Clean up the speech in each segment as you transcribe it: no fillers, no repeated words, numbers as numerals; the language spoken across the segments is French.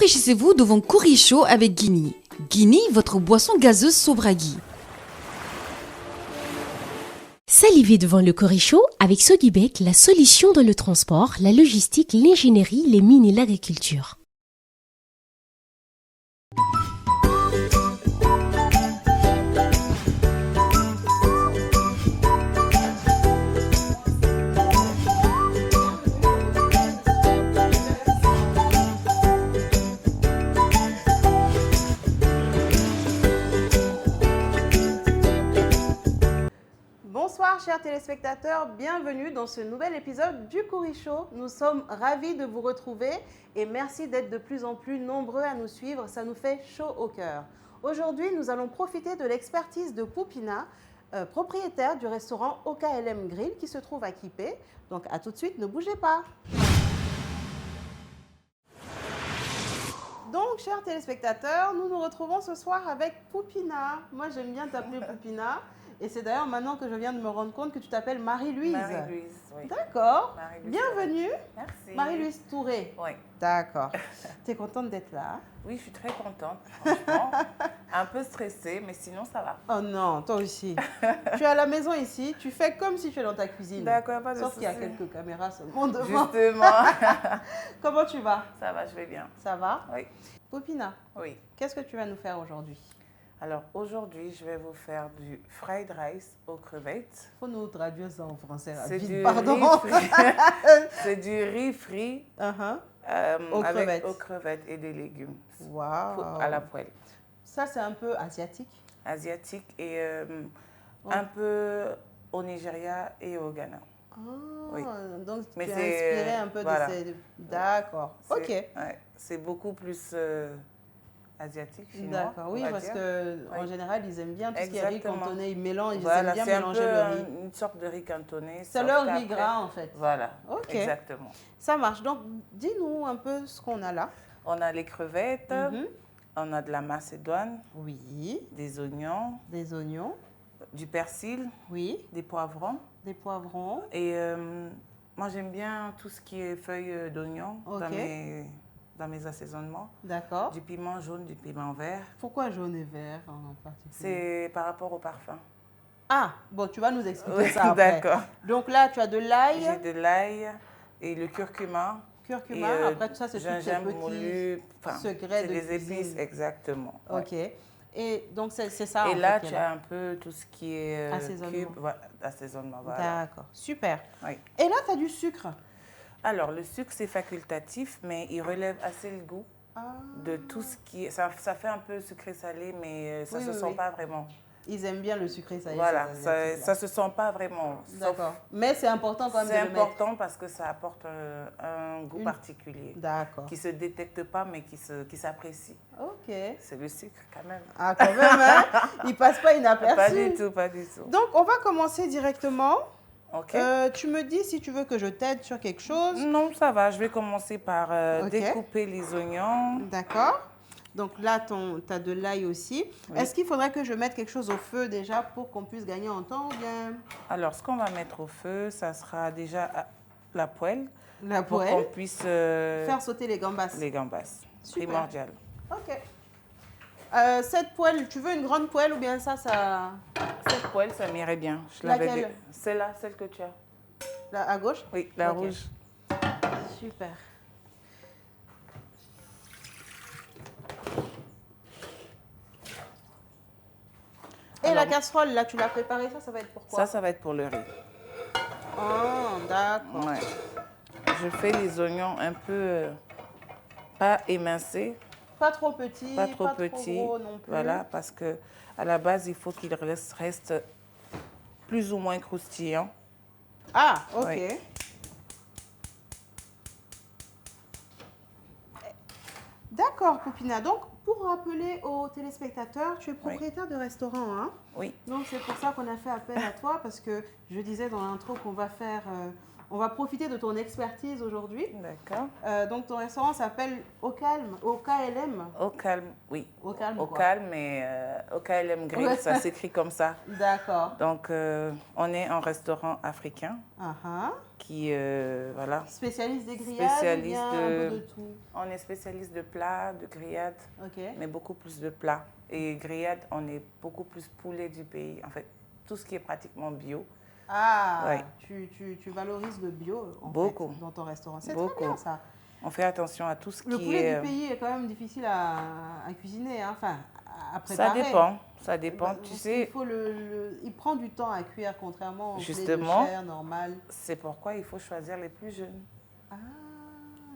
Rafraîchissez-vous devant Curry chaud avec Guinea. Guinea, votre boisson gazeuse Sobragui. Salivez devant le curry chaud avec Sogibek, la solution dans le transport, la logistique, l'ingénierie, les mines et l'agriculture. Bonsoir chers téléspectateurs, bienvenue dans ce nouvel épisode du Curry Show. Nous sommes ravis de vous retrouver et merci d'être de plus en plus nombreux à nous suivre, ça nous fait chaud au cœur. Aujourd'hui, nous allons profiter de l'expertise de Poupina, propriétaire du restaurant OKLM Grill qui se trouve à Kipé. Donc à tout de suite, ne bougez pas. Donc, chers téléspectateurs, nous nous retrouvons ce soir avec Poupina. Moi, j'aime bien t'appeler Poupina. Et c'est d'ailleurs maintenant que je viens de me rendre compte que tu t'appelles Marie-Louise. Marie-Louise, oui. D'accord. Marie-Louise, Bienvenue. Merci. Marie-Louise Touré. Oui. D'accord. Tu es contente d'être là? Oui, je suis très contente, franchement. Un peu stressée, mais sinon ça va. Oh non, toi aussi. Tu es à la maison ici, tu fais comme si tu es dans ta cuisine. D'accord, pas de Sauf qu'il y a souci. quelques caméras seulement devant. Justement. Comment tu vas? Ça va, je vais bien. Ça va? Oui. Poupina, Oui. qu'est-ce que tu vas nous faire aujourd'hui? Alors aujourd'hui, je vais vous faire du fried rice aux crevettes. Faut nous traduire ça en français. C'est Vite, du pardon. riz frit. C'est du riz frit Aux avec crevettes. aux crevettes et des légumes Waouh. à la poêle. Ça, c'est un peu asiatique. Asiatique et un peu au Nigeria et au Ghana. Ah, Oui. donc Mais tu es c'est, inspiré un peu voilà. de ces... D'accord, ok. Ouais, c'est beaucoup plus asiatique, chinois. D'accord, oui, on va parce dire. qu'en général, ils aiment bien tout ce qui est riz Exactement. cantonné. Ils mélangent, ils Voilà, aiment bien c'est un mélanger peu le riz. une sorte de riz cantonné. C'est sauf leur riz qu'après- gras, en fait. Voilà, Ok. exactement. Ça marche. Donc, dis-nous un peu ce qu'on a là. On a les crevettes, Mhm. on a de la macédoine, Oui, des oignons, des oignons, du persil, oui, des poivrons. des poivrons. Et moi, j'aime bien tout ce qui est feuilles d'oignon Ok. dans mes assaisonnements. D'accord. Du piment jaune, du piment vert. Pourquoi jaune et vert en particulier? C'est par rapport au parfum. Ah, bon, tu vas nous expliquer Oui, ça après. d'accord. Donc là, tu as de J'ai l'ail, de l'ail et le curcuma. curcuma. Et, Après, tout ça, c'est tous ces gingembre petits moulu, enfin, secrets c'est de des cuisine. épices, exactement. ouais. Ok. Et donc, c'est ça, Et en là, fait, tu qu'il y a as un peu tout ce qui est Assaisonnement. cube, assaisonnement. Voilà. D'accord, super. Oui. Et là, tu as du sucre. Alors, le sucre, c'est facultatif, mais il relève assez le goût Ah, de tout ce qui est... Ça fait un peu sucré-salé, mais ça Oui, ne se oui, sent oui. pas vraiment. ils aiment bien le sucré, ça y est. Voilà, c'est ça asiatique, ne se sent pas vraiment. Sauf- D'accord. Mais c'est important quand même de C'est le mettre. important parce que ça apporte un goût Une- particulier D'accord. qui ne se détecte pas, mais qui s'apprécie. Ok. C'est le sucre, quand même. Ah, quand même, hein? Il passe pas inaperçu. Pas du tout, pas du tout. Donc, on va commencer directement. OK. Tu me dis si tu veux que je t'aide sur quelque chose. Non, ça va. Je vais commencer par Ok. découper les oignons. D'accord. Donc là, tu as de l'ail aussi. Oui. Est-ce qu'il faudrait que je mette quelque chose au feu déjà pour qu'on puisse gagner en temps ou bien Alors, ce qu'on va mettre au feu, ça sera déjà la poêle. la Pour qu'on poêle? puisse Faire sauter les gambas. les gambas. Super. Primordial. Ok. Cette poêle, tu veux une grande poêle ou bien ça Cette poêle, ça m'irait bien. Je l'avais Laquelle? dit. C'est là, celle que tu as. là, à gauche? Oui, la Ok. rouge. Super. Et Alors- la casserole, là, tu l'as préparée, ça va être pourquoi? Ça va être pour le riz. Oh, d'accord. Ouais. Je fais les oignons un peu pas émincés, Pas trop petit, pas trop petits. gros non plus. Voilà, parce que à la base, il faut qu'il reste plus ou moins croustillant. Ah, ok. Oui. D'accord, Poupina. Donc, pour rappeler aux téléspectateurs, tu es propriétaire de restaurant, hein? Oui. Donc, c'est pour ça qu'on a fait appel à toi, parce que je disais dans l'intro qu'on va faire, On va profiter de ton expertise aujourd'hui. D'accord. Donc, ton restaurant s'appelle Au Calme, au KLM. Au calme, oui. Au Calme, Au quoi. calme, mais au KLM Grill, Ouais. ça s'écrit comme ça. D'accord. Donc, on est un restaurant africain qui, voilà, Spécialiste des grillades, spécialiste ou bien un peu de tout. on est spécialiste de plats, de grillades, Ok. mais beaucoup plus de plats. Et grillades, on est beaucoup plus poulet du pays. En fait, tout ce qui est pratiquement bio. Ah, Ouais. tu valorises le bio en Beaucoup. fait, dans ton restaurant. C'est très Beaucoup. bien ça. On fait attention à tout ce Le qui poulet est... du pays est quand même difficile à cuisiner, hein, enfin à Ça préparer. dépend, ça dépend. Bah, Tu parce sais, qu'il faut il prend du temps à cuire, contrairement au poulet de Justement. chair normal. c'est pourquoi il faut choisir les plus jeunes. Ah,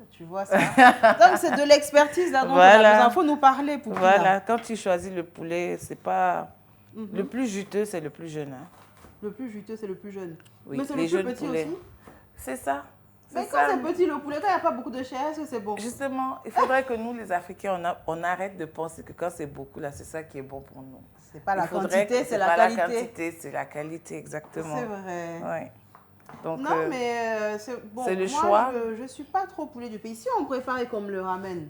tu vois ça. Donc c'est de l'expertise là dont on a Voilà. besoin. Il faut nous parler pour Voilà, quand tu choisis le poulet, c'est pas... Le plus juteux, c'est le plus jeune. Hein. Le plus juteux, c'est le plus jeune. Oui, Mais c'est les le plus jeunes petit poulets. aussi. C'est ça. Mais C'est quand ça. c'est petit le poulet, quand il n'y a pas beaucoup de chair, est-ce que c'est bon? Justement, il faudrait que nous, les Africains, on arrête de penser que quand c'est beaucoup, là, c'est ça qui est bon pour nous. C'est pas la Il faudrait quantité, que- c'est la pas qualité. la quantité, c'est la qualité, exactement. C'est vrai. Ouais. Donc, Non, mais c'est bon. c'est le moi, choix. Je ne suis pas trop poulet du pays. Si on préparait comme le ramen,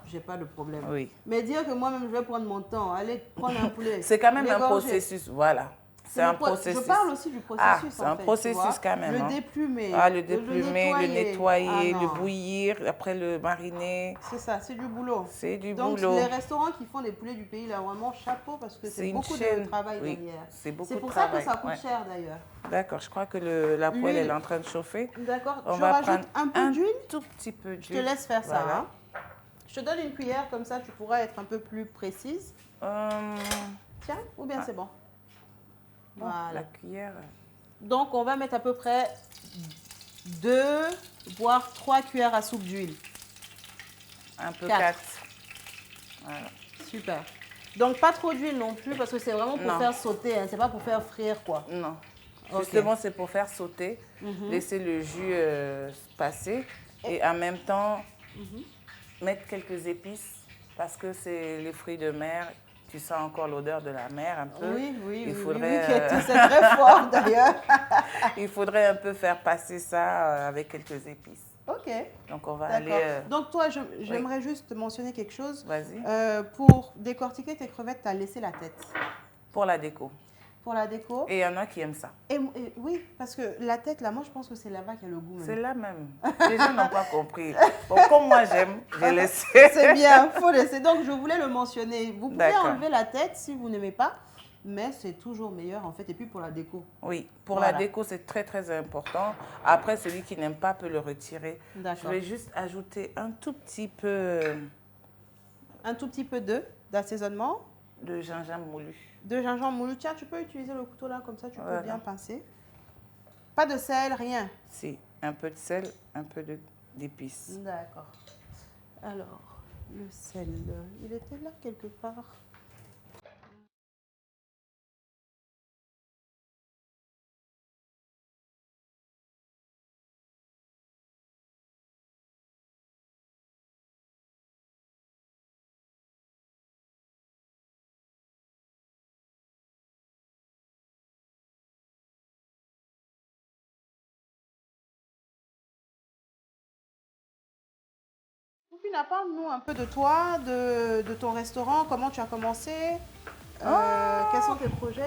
j'ai pas de problème. Oui. Mais dire que moi-même, je vais prendre mon temps, aller prendre un poulet. C'est quand même un l'égorger. processus, voilà. C'est un le processus. Je parle aussi du processus. c'est un en fait, processus tu vois. quand même, Le hein. déplumer. Le déplumer, le nettoyer, Ah, le non. bouillir, après le mariner. C'est ça, c'est du boulot. C'est du Donc, boulot. les restaurants qui font des poulets du pays, là, vraiment chapeau parce que c'est une beaucoup chaîne. de travail Oui, derrière. c'est beaucoup C'est de pour ça travail. que ça coûte ouais. cher d'ailleurs. D'accord, je crois que la poêle L'huile. elle est en train de chauffer. D'accord. On Je va rajoute prendre un peu d'huile. tout petit peu d'huile. Je te laisse faire ça. Voilà. Hein. Je te donne une cuillère, comme ça tu pourras être un peu plus précise. Tiens, ou bien c'est bon. Voilà. La cuillère. Donc on va mettre à peu près 2 voire 3 cuillères à soupe d'huile. Un peu 4. 4. Voilà. Super. Donc pas trop d'huile non plus parce que c'est vraiment pour Non. faire sauter, hein. C'est pas pour faire frire quoi. Non. Ok. Justement, c'est pour faire sauter, laisser le jus passer et en même temps mettre quelques épices parce que c'est les fruits de mer. Tu sens encore l'odeur de la mer un peu. Oui, oui, Il oui, faudrait, oui, c'est très fort d'ailleurs. il faudrait un peu faire passer ça avec quelques épices. Ok. Donc on va D'accord. aller... Donc toi, j'aimerais juste mentionner quelque chose. Vas-y. Pour décortiquer tes crevettes, tu as laissé la tête. Pour la déco. Pour la déco. Et il y en a qui aiment ça. Et oui, parce que la tête, là, moi, je pense que c'est là-bas qu'il y a le goût. C'est Même. là même. Les gens n'ont pas compris. Bon, comme moi j'aime, j'ai laissé. C'est bien, faut laisser. Donc, je voulais le mentionner. Vous pouvez D'accord. enlever la tête si vous n'aimez pas, mais c'est toujours meilleur, en fait. Et puis, pour la déco. Oui, pour Voilà. la déco, c'est très très important. Après, celui qui n'aime pas peut le retirer. Je D'accord. vais juste ajouter un tout petit peu Un tout petit peu d'assaisonnement. de gingembre moulu. De gingembre moulu. Tiens, tu peux utiliser le couteau là, comme ça, tu Voilà. peux bien pincer. Pas de sel, rien. Si, un peu de sel, un peu d'épices. D'accord. Alors, le sel, il était là quelque part. Puis, parle-nous un peu de toi, de ton restaurant, comment tu as commencé, quels sont tes projets.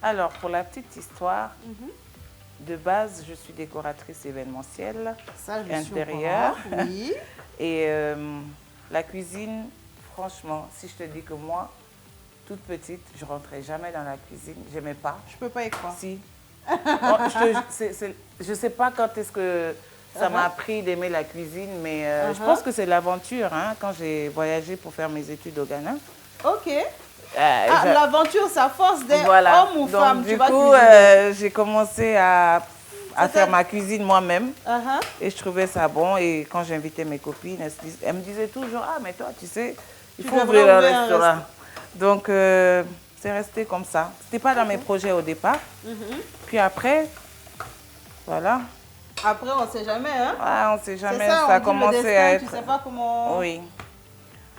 Alors, pour la petite histoire, de base, je suis décoratrice événementielle, Ça, je suis au intérieure. courant, oui. Et la cuisine, franchement, si je te dis que moi, toute petite, je rentrais jamais dans la cuisine, j'aimais pas. Je peux pas y croire. Si. Je sais pas quand est-ce que ça m'a appris d'aimer la cuisine, mais je pense que c'est l'aventure, hein, quand j'ai voyagé pour faire mes études au Ghana. Ok. L'aventure, ça force d'être voilà. homme ou Donc, femme. du tu vas coup, cuisiner. j'ai commencé à faire ma cuisine moi-même. Et je trouvais ça bon. Et quand j'invitais mes copines, elles me disaient toujours, ah, mais toi, tu sais, il faut devrais ouvrir un ouvrir un restaurant. Donc, c'est resté comme ça. C'était pas dans mes projets au départ. Puis après, voilà. Après, on ne sait jamais. Hein? Ah, on ne sait jamais, ça, ça a on dit le commencé destin, à être... Tu sais pas comment... Oui.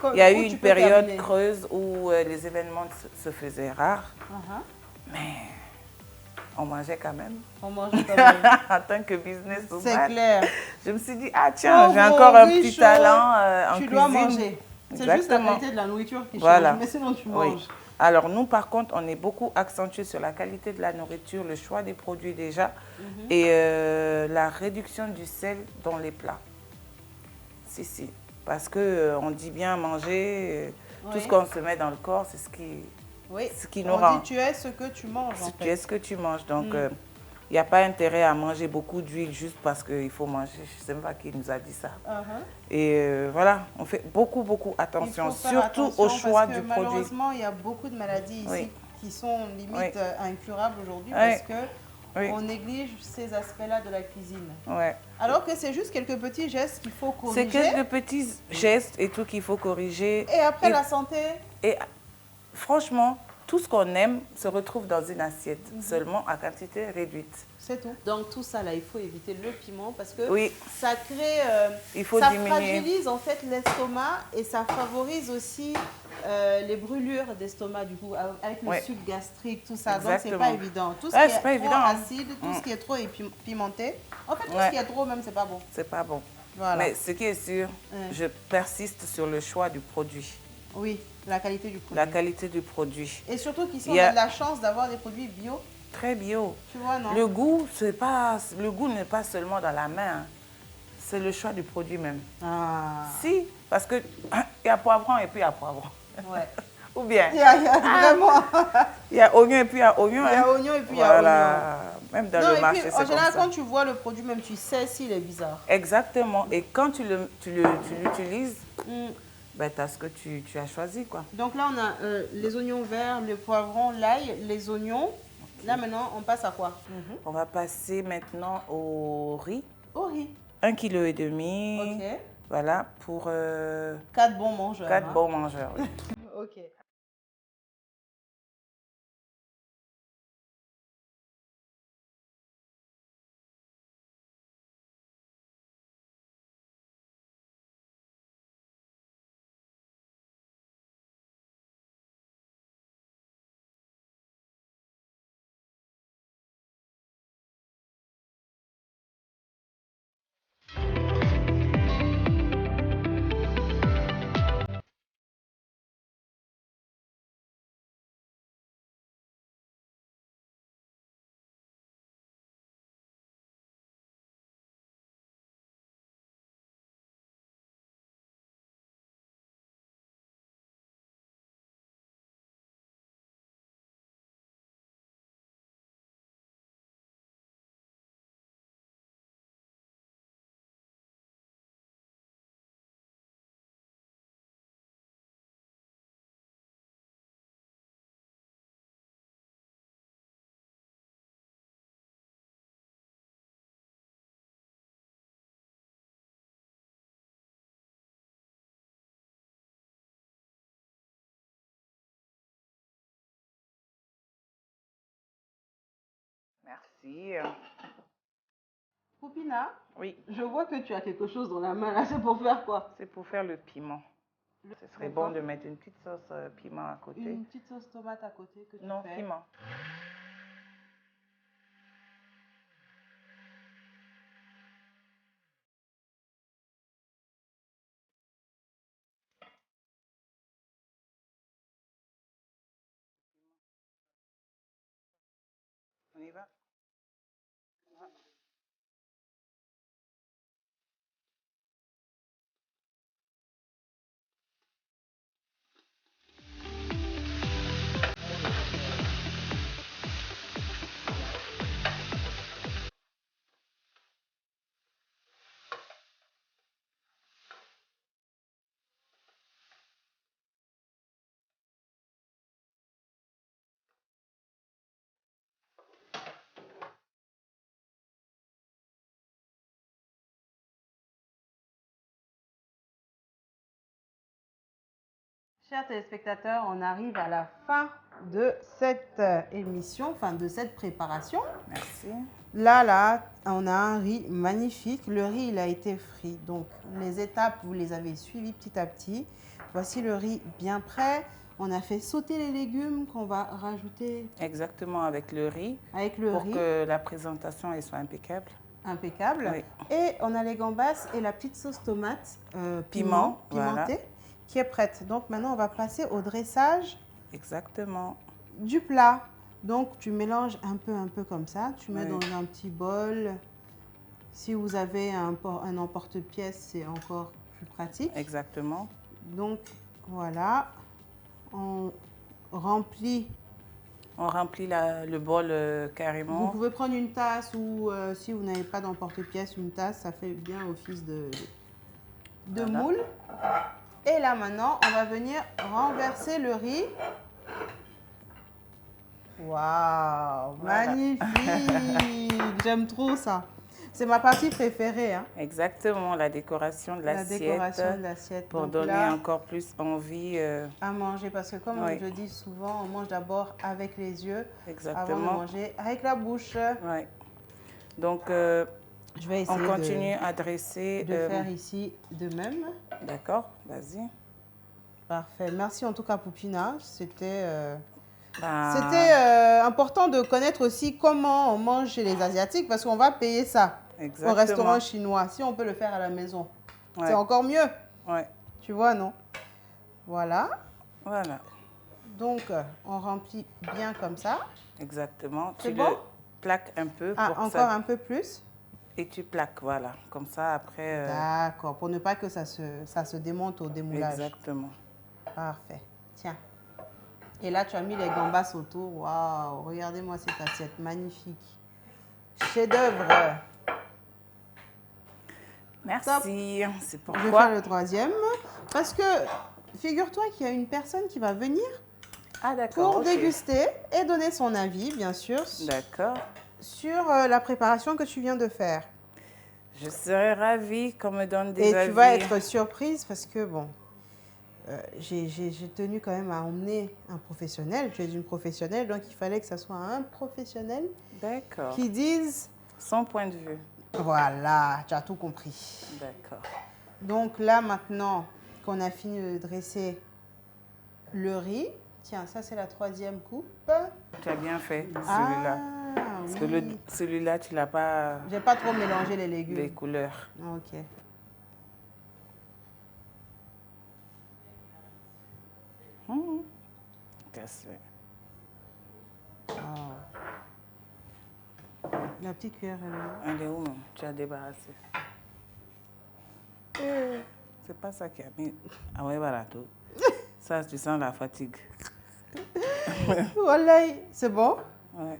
Où Il y a eu tu une peux période terminer. creuse où les événements se faisaient rares. Mais on mangeait quand même. On mangeait quand même. En tant que businesswoman. C'est clair. Je me suis dit, ah tiens, j'ai Pauvre encore un riche, petit talent en tu cuisine. dois manger. C'est juste la Exactement. qualité de la nourriture qui Voilà. change, mais sinon tu Oui. manges. Alors nous, par contre, on est beaucoup accentué sur la qualité de la nourriture, le choix des produits déjà, et la réduction du sel dans les plats. Si. Parce qu'on dit bien manger, tout Oui. ce qu'on se met dans le corps, c'est ce qui nous On rend. dit tu es ce que tu manges en Tu es fait. ce que tu manges. Donc, il n'y a pas intérêt à manger beaucoup d'huile juste parce qu'il faut manger. Je ne sais pas qui nous a dit ça. Et voilà, on fait beaucoup attention, Il faut faire surtout attention au choix parce que du produit. malheureusement, il y a beaucoup de maladies ici Oui. qui sont limite incurables aujourd'hui Oui. parce que Oui. on néglige ces aspects-là de la cuisine. Ouais. Alors que c'est juste quelques petits gestes qu'il faut C'est corriger. quelques petits gestes et tout qu'il faut corriger. Et après la santé, Et franchement, tout ce qu'on aime se retrouve dans une assiette, seulement à quantité réduite. c'est tout. Donc tout ça là, il faut éviter le piment parce que Oui. ça crée, Il faut ça diminuer. fragilise en fait l'estomac et ça favorise aussi les brûlures d'estomac du coup avec le Ouais. suc gastrique, tout ça. Donc c'est Exactement. pas évident. Tout ce Ouais, qui c'est est pas trop évident, hein. acide, tout ce qui est trop pimenté. En fait, tout Ouais. ce qui est trop même, c'est pas bon. C'est pas bon. Voilà. Mais ce qui est sûr, Ouais. je persiste sur le choix du produit, Oui, la qualité du produit. la qualité du produit. Et surtout qu'ici, on Il y a- a de la chance d'avoir des produits bio. Très bio. Tu vois, non? Le goût, le goût n'est pas seulement dans la main, hein. C'est le choix du produit même. Ah, Si, parce que il y a poivron et puis il y a poivron. ouais. Ou bien, Il y a vraiment. il y a oignon et puis il y a oignon. Il y a hein. oignon et puis il y a oignon. Voilà. Même dans Non, le et marché, puis, c'est en comme général, ça. quand tu vois le produit, même tu sais s'il est bizarre. Exactement. Et quand tu l'utilises, Mm. ben, tu as ce que tu as choisi, quoi. Donc là, on a les oignons verts, le poivron, l'ail, les oignons. Là, maintenant, on passe à quoi? On va passer maintenant au riz. Au riz. 1,5 kg. Ok. Voilà, pour 4 bons mangeurs. 4 hein. bons mangeurs. oui. Ok. Merci. Poupina, Oui, je vois que tu as quelque chose dans la main là. C'est pour faire quoi? c'est pour faire le piment. Ce serait D'accord. bon de mettre une petite sauce piment à côté. Une petite sauce tomate à côté que tu Non, fais. piment. On y va? Chers téléspectateurs, on arrive à la fin de cette émission, enfin de cette préparation. Merci. Là, on a un riz magnifique. Le riz, il a été frit. Donc, les étapes, vous les avez suivies petit à petit. Voici le riz bien prêt. On a fait sauter les légumes qu'on va rajouter Exactement, avec le riz. avec le Pour riz. que la présentation elle soit impeccable. Impeccable. Oui. Et on a les gambas et la petite sauce tomate Piment, pimentée voilà. qui est prête. Donc maintenant, on va passer au dressage Exactement. du plat. Donc tu mélanges un peu comme ça. Tu mets Oui. dans un petit bol. Si vous avez un emporte-pièce, c'est encore plus pratique. Exactement. Donc voilà, on remplit. On remplit le bol Vous carrément. pouvez prendre une tasse ou si vous n'avez pas d'emporte-pièce, une tasse, ça fait bien office de Voilà. moule. Et là maintenant, on va venir renverser le riz. Waouh, Voilà. magnifique. J'aime trop ça. C'est ma partie préférée, hein, Exactement, la décoration de la l'assiette. décoration de l'assiette. Pour Donc donner là, encore plus envie. à manger parce que comme Oui. je dis souvent, on mange d'abord avec les yeux avant de Exactement. manger avec la bouche. Ouais. Donc, Je vais on essayer continue à dresser. de faire ici de même. D'accord, vas-y. Parfait. Merci en tout cas, Poupina. C'était Bah, important de connaître aussi comment on mange chez les Asiatiques parce qu'on va payer ça exactement. au restaurant chinois. Si on peut le faire à la maison, Ouais. c'est encore mieux. Ouais. Tu vois, non? Voilà. Voilà, Donc, on remplit bien comme ça. exactement. C'est Tu bon? le plaques un peu Ah, pour que encore ça... un peu plus. Et tu plaques, voilà. Comme ça, après... D'accord. Pour ne pas que ça se démonte au démoulage. exactement. Parfait. Tiens. Et là, tu as mis les gambas autour. Waouh, regardez-moi cette assiette magnifique. Chef-d'œuvre. Merci. C'est Je vais pourquoi... faire le troisième. Parce que, figure-toi qu'il y a une personne qui va venir Ah, d'accord. pour ok. déguster et donner son avis, bien sûr, D'accord. sur la préparation que tu viens de faire. Je serais ravie qu'on me donne des Et avis. tu vas être surprise parce que, bon, j'ai tenu quand même à emmener un professionnel. Tu es une professionnelle, donc il fallait que ce soit un professionnel D'accord. qui dise, Son point de vue. voilà, tu as tout compris. D'accord. Donc là, maintenant qu'on a fini de dresser le riz, tiens, ça c'est la troisième coupe. Tu as bien fait, celui-là. Ah, Parce que oui. celui-là, tu n'as pas J'ai pas trop mélangé les légumes. les couleurs. Ok. Cassé. Ah. La petite cuillère, elle est là. Elle est où, même? Tu as débarrassé. C'est pas ça qui a mis. Ah ouais, voilà tout. Ça, tu sens la fatigue. Voilà, c'est bon? Ouais.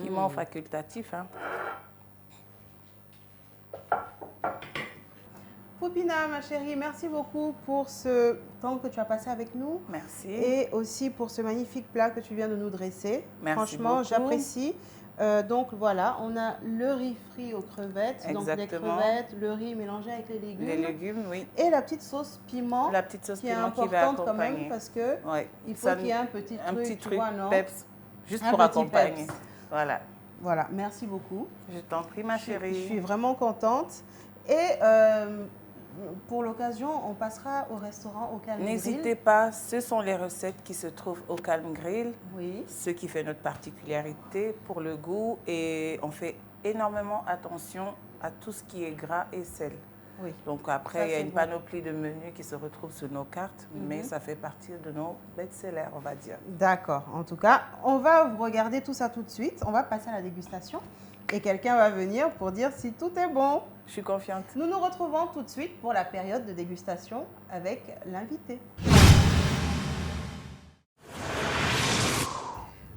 Piment facultatif, hein. Poupina, ma chérie, merci beaucoup pour ce temps que tu as passé avec nous. Merci. Et aussi pour ce magnifique plat que tu viens de nous dresser. Merci Franchement, beaucoup. j'apprécie. Donc voilà, on a le riz frit aux crevettes. Donc les Exactement. crevettes, le riz mélangé avec les légumes. Les légumes, oui. Et la petite sauce piment. La petite sauce qui est piment qui va importante quand même accompagner. parce que Ouais. il faut Ça- qu'il y ait un petit truc, tu vois, non? peps, juste Un pour petit accompagner. peps. Voilà. Voilà, merci beaucoup. Je t'en prie, ma Je chérie. suis vraiment contente. Et pour l'occasion, on passera au restaurant au Calme N'hésitez Grill. pas, ce sont les recettes qui se trouvent au Calme Grill, Oui, ce qui fait notre particularité pour le goût, et on fait énormément attention à tout ce qui est gras et sel. oui. Donc après, Ça, il y a c'est une bon. panoplie de menus qui se retrouvent sur nos cartes, mais ça fait partie de nos best-sellers, on va dire. D'accord. En tout cas, on va regarder tout ça tout de suite. On va passer à la dégustation. Et quelqu'un va venir pour dire si tout est bon. Je suis confiante. Nous nous retrouvons tout de suite pour la période de dégustation avec l'invité.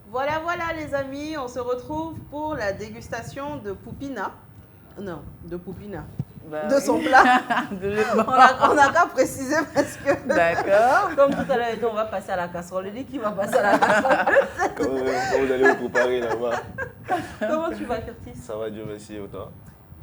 Voilà, voilà les amis, on se retrouve pour la dégustation de Poupina. Non, de Poupina. Bah De oui. son plat. De- On n'a qu'à préciser parce que... D'accord. Comme tout à l'heure, on va passer à la casserole. Il dit qu'il va passer à la casserole. Comment vous allez vous préparer là-bas? Comment tu vas, Curtis? Ça va, Dieu merci, et toi?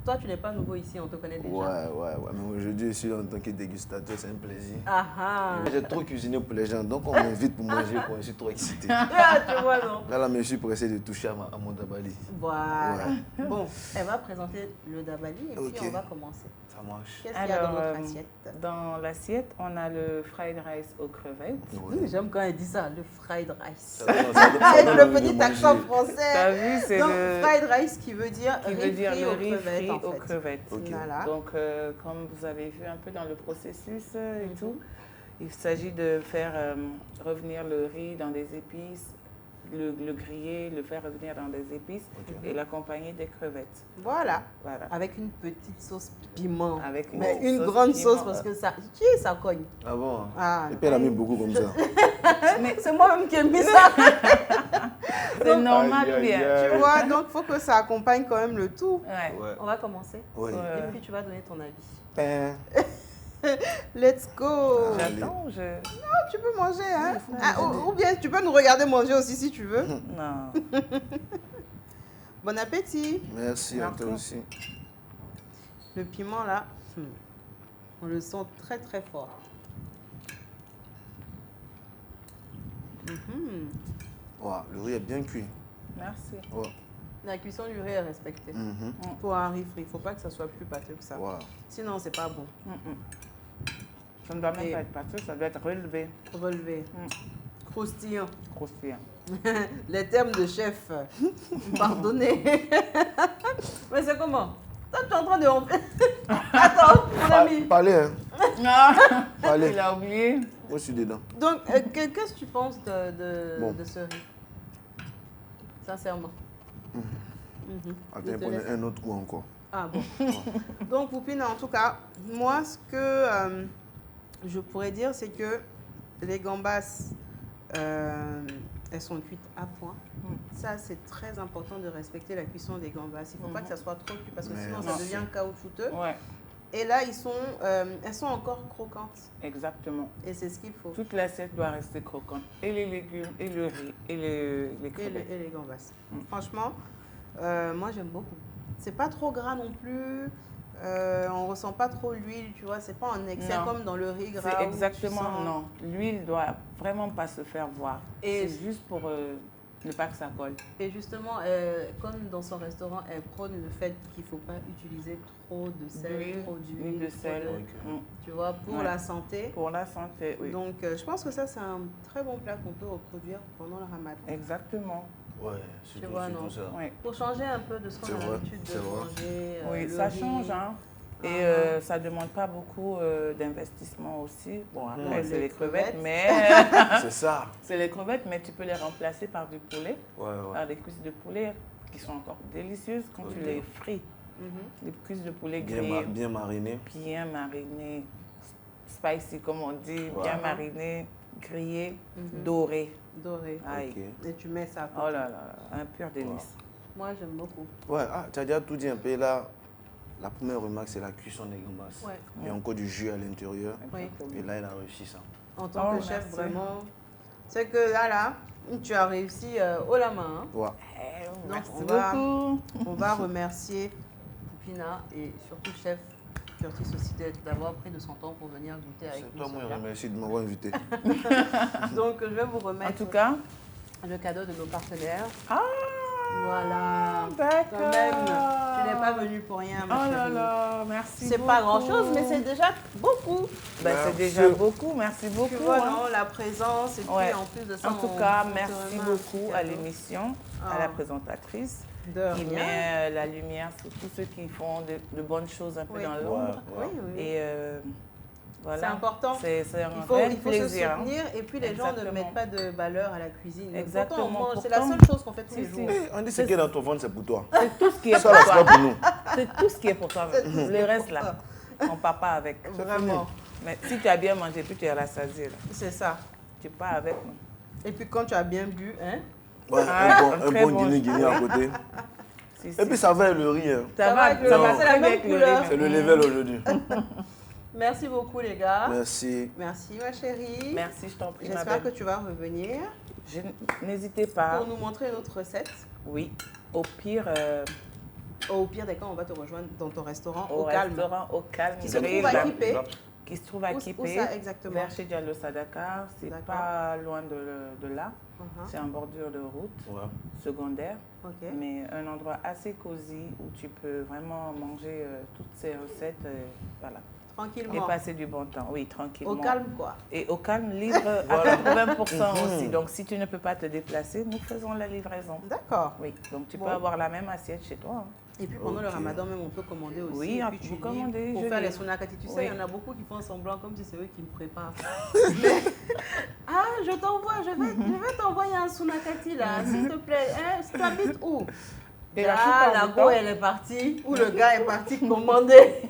toi, tu n'es pas nouveau ici, on te connaît déjà. Ouais. Mais aujourd'hui, ici, en tant que dégustateur, c'est un plaisir. Ah ah. J'ai trop cuisiné pour les gens, donc on m'invite pour manger, quoi. Je suis trop excité. Ah, tu vois, non? Là, je suis pressé de toucher à mon dabali. Voilà. Bon, elle va présenter le dabali et Ok. puis on va commencer. Ça marche. Qu'est-ce qu'il y a dans notre assiette? Dans l'assiette, on a le fried rice aux crevettes. Ouais. J'aime quand elle dit ça, le fried rice. Ça donne- ça donne Avec le envie de petit manger. accent T'as français. vu, c'est Donc, le fried rice qui veut dire qui veut riz dire frit le aux riz crevettes, frit en aux fait. crevettes. Ok. Voilà. Donc, comme vous avez vu un peu dans le processus et tout, il s'agit de faire revenir le riz dans des épices, le griller, le faire revenir dans des épices Ok. et l'accompagner des crevettes. Voilà. Voilà. Avec une petite sauce piment. Avec une Mais petite une sauce grande piment. sauce parce que ça, ça cogne. Ah bon? Ah, Et puis elle a mis beaucoup comme ça. mais c'est moi-même qui ai mis ça. C'est normal, Aïe, aïe, bien. aïe. Tu vois, donc il faut que ça accompagne quand même le tout. Ouais. Ouais. On va commencer. Ouais. Et puis tu vas donner ton avis. Ben, Let's go. J'attends, Tu peux manger, hein? Ah, ou bien tu peux nous regarder manger aussi si tu veux. Non. Bon appétit. merci à toi aussi. Le piment là, on le sent très très fort. Mhm. Ouais, le riz est bien cuit. Merci. Ouais. La cuisson du riz est respectée. Mhm. Pour un riz frit, il ne faut pas que ça soit plus pâteux que ça. Ouais. Sinon, c'est pas bon. Ça ne doit même Et- pas être pâteux, ça doit être relevé, Relevé. Croustillant. croustillant. Les termes de chef. Pardonnez. Mais c'est comment? Toi, tu es en train de... Attends, mon ami. Parlez, hein. Non, Parlez. il a oublié. Moi, je suis dedans. Donc, qu'est-ce que tu penses Bon. de ce riz? Sincèrement. Attends, Je te prenez laisse. un autre coup encore. Ah bon. Donc, Poupine, en tout cas, moi, ce que je pourrais dire, c'est que les gambas, elles sont cuites à point. Ça, c'est très important de respecter la cuisson des gambas. Il ne faut pas que ça soit trop cuit parce que Mais sinon, non. ça devient caoutchouteux. Ouais, Et là, elles sont encore croquantes. exactement. Et c'est ce qu'il faut. Toute l'assiette doit rester croquante. Et les légumes, et le riz, et les crevettes. Et les gambas. Franchement, moi, j'aime beaucoup. C'est pas trop gras non plus. On ressent pas trop l'huile, tu vois. C'est pas en excès Non. comme dans le riz gras. C'est où tu exactement, sens- non. L'huile doit vraiment pas se faire voir. Et- C'est juste pour ne pas que ça colle. Et justement, comme dans son restaurant, elle prône le fait qu'il ne faut pas utiliser trop de sel, D'huile, trop ni d'huile, de trop sel. de- Mm. Tu vois, pour Ouais. la santé. Pour la santé, oui. Donc, je pense que ça, c'est un très bon plat qu'on peut reproduire pendant le ramadan. Exactement. Ouais, surtout, vois, non. surtout ça. Oui, Pour changer un peu de ce qu'on C'est a vrai, l'habitude de c'est vrai. manger. oui le ça riz. change, hein. Et Ah. ça ne demande pas beaucoup d'investissement aussi. Bon, après, Ouais, c'est les les crevettes, crevettes. mais C'est ça. c'est les crevettes, mais tu peux les remplacer par du poulet, Ouais, ouais. par des cuisses de poulet qui sont encore délicieuses quand tu Ok. les frites. Mhm. Les cuisses de poulet Bien, grillées, bien mariné. bien marinées, spicy comme on dit, Ouais. bien marinées, grillées, Mhm. dorées. Doré. Aïe. Ok. Et tu mets ça. à côté. Oh là là, un pur délice. Moi, j'aime beaucoup. Ouais, ah, tu as déjà tout dit un peu là. La première remarque, c'est la cuisson des gambas. Ouais. Il y a encore du jus à l'intérieur. Oui. Et là, il a réussi ça. En tant Oh, que chef, merci. vraiment. C'est que là, tu as réussi haut la main. Hein. Ouais. Merci on va- beaucoup. On va remercier Poupina et surtout chef Curtis aussi d'avoir pris de son temps pour venir goûter avec C'est nous. toi, moi, ce plat. merci de m'avoir invité. Donc, je vais vous En remettre tout cas, le cadeau de nos partenaires. ah, Voilà. d'accord. Quand même, tu n'es pas venu pour rien, ma Oh là chérie. là, merci C'est beaucoup. pas grand-chose, mais c'est déjà beaucoup. Ben, c'est Merci. déjà beaucoup, merci beaucoup. Tu vois, hein. non, la présence et puis Ouais. en plus de ça, En tout on cas, te merci remet un beaucoup petit à cadeau. l'émission, Ah. à la présentatrice, De qui rien. met la lumière sur tous ceux qui font de bonnes choses un peu Oui. dans Ouais, l'ombre. Oui, ouais. oui. Et voilà. C'est important. C'est un Il faut, réel il faut plaisir. se hein. soutenir et puis les gens ne Exactement. mettent pas de valeur à la cuisine. Exactement. Pourtant, on mange. C'est la Pourtant, seule chose qu'on fait tous les si, jours. Eh, on dit ce qui est dans ton ventre, c'est pour toi. C'est tout ce qui est Ça, pour là, c'est pas toi. pour nous. C'est tout ce qui est pour toi. C'est tout ce qui Le est reste pour là, on part pas avec. Vraiment, Mais si tu as bien mangé, puis tu es rassasié, là, c'est ça. tu pars avec. non? Et puis quand tu as bien bu, hein, Ouais, Ah, un très bon bon. guinée à côté. Si, Et si. puis ça va avec le riz. Hein. Ça va avec le riz, Non. c'est la même Avec le couleur. riz. C'est le level aujourd'hui. Merci beaucoup les gars. Merci. Merci ma chérie. Merci, je t'en prie, ma J'espère que belle. tu vas revenir N'hésitez pas. pour nous montrer une autre recette. Oui. Au pire, Au pire des cas, on va te rejoindre dans ton restaurant Au calme. restaurant au calme. Qui se trouve à Kipé. Qui se trouve à Où Kipé, ça exactement? vers chez Diallo Sadaka. C'est D'accord. pas loin de là. C'est en bordure de route secondaire. Ok. Mais un endroit assez cosy où tu peux vraiment manger toutes ces recettes. Voilà. Tranquillement. Et passer du bon temps. Oui, tranquillement. Au calme, quoi. Et au calme, livre à 80% aussi. Donc, si tu ne peux pas te déplacer, nous faisons la livraison. D'accord. Oui, donc tu Bon. peux avoir la même assiette chez toi. Et puis pendant le ramadan, même, on peut commander aussi. Oui, et puis vous commandez, Pour je faire vais. les sunakati. Tu sais, Oui. il y en a beaucoup qui font semblant comme si c'est eux qui me préparent. Ah, je vais t'envoyer un sunakati là, s'il te plaît. Hein, tu habites où? Et Ah, la la plupart go, du temps- elle est partie, ou le gars est parti commander.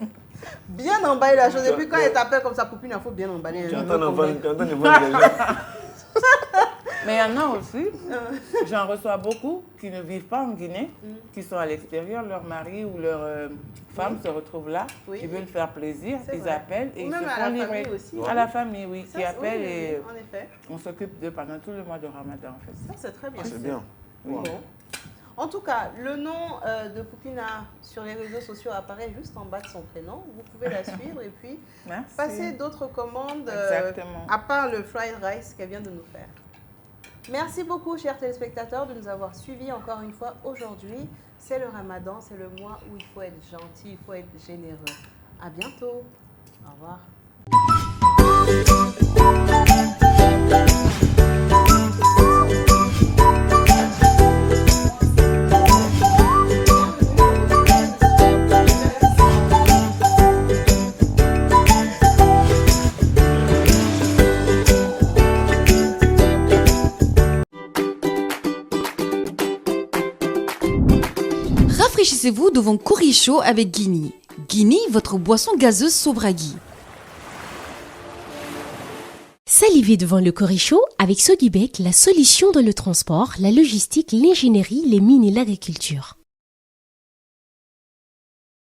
Bien emballer la chose. Et puis quand elle t'appelle comme ça, poupine, il faut bien emballer. Tu Un entends autre vendre combat. des gens. Mais il y en a aussi, j'en reçois beaucoup qui ne vivent pas en Guinée, qui sont à l'extérieur, leur mari ou leur femme se retrouvent là, Oui. qui veulent faire plaisir, C'est ils vrai. appellent et Ou ils se même à font la livrer. famille aussi. À la famille, oui, Ça, qui c'est- appellent oui, et en effet. on s'occupe d'eux pendant tout le mois de Ramadan en fait. Ça, c'est très bien. C'est bien. Bon. En tout cas, le nom de Poupina sur les réseaux sociaux apparaît juste en bas de son prénom. Vous pouvez la suivre et puis Merci. passer d'autres commandes Exactement. à part le fried rice qu'elle vient de nous faire. Merci beaucoup, chers téléspectateurs, de nous avoir suivis encore une fois aujourd'hui. C'est le Ramadan, c'est le mois où il faut être gentil, il faut être généreux. À bientôt. Au revoir. Rafraîchissez-vous devant Curry Show avec Guinea. Guinea, votre boisson gazeuse Sobragui. Salivez devant le Coricho avec Sogibek, la solution dans le transport, la logistique, l'ingénierie, les mines et l'agriculture.